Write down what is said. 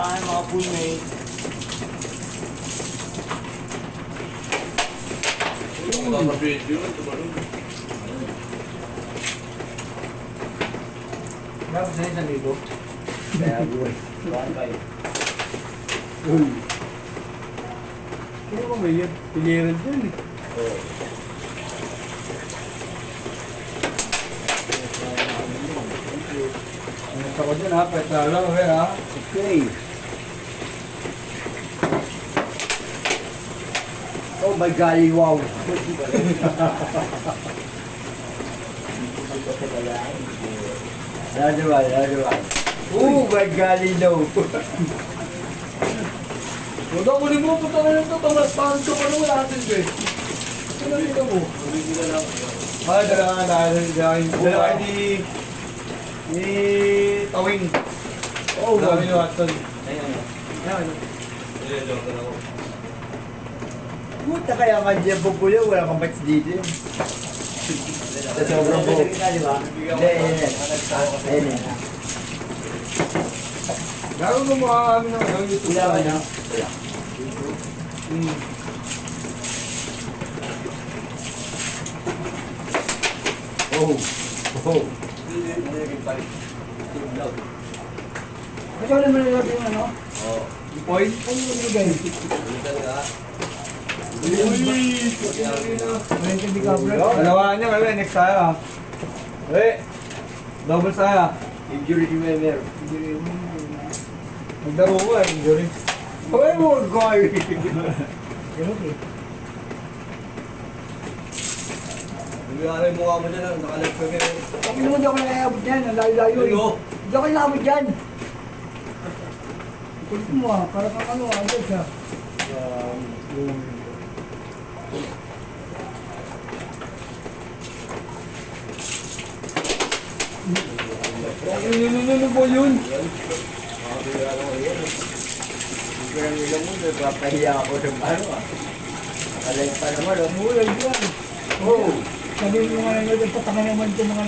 Yan, mga fullmate. Dapat sa isang libo. Kaya buhay. Buhay kayo. Uy. Kaya mo may pilihan dyan eh. Oo. Ano ako dyan ha? Petala ko ha? Okay. Oh my golly, wow. Laduan. Oh my golly, no. Huwag ako ni mo, puta na ito. Pamastahan ko pa naman natin eh. Ano nito mo? Ay, dalawa Dalawa ni Tawing. Oh, Dalawa ni Watson. Ayan. Puta kaya ka dyan pupulo, wala kang bats dito. Sa sobrang po. Hindi. Ayan. Gano'n mo mga kami ng YouTube. Wala ka na. Oh. Oh. Kasi wala mo nilagay yung ano? Oh. Yung point? Ano yung nilagay? Dalawa niya kami, next tayo ha. Double saya. Injury si Memer. Nagdaro ko eh, injury. Hoy mo, goal! Ganun eh. Naglalaro yung mukha mo dyan, nakalag ka ngayon. Kami naman di ako nakayabot yan, ang layo-layo eh. Ano? Di ako nakabot dyan. Kulit mo ah, para kang ano, ano siya. Ano po yun? Ang ilang mo, nagpapahiya ako ng ano ah. Nakalag pa naman, oh. Mulay yan. Oh. Sabi mo nga nyo, patangin naman ito mga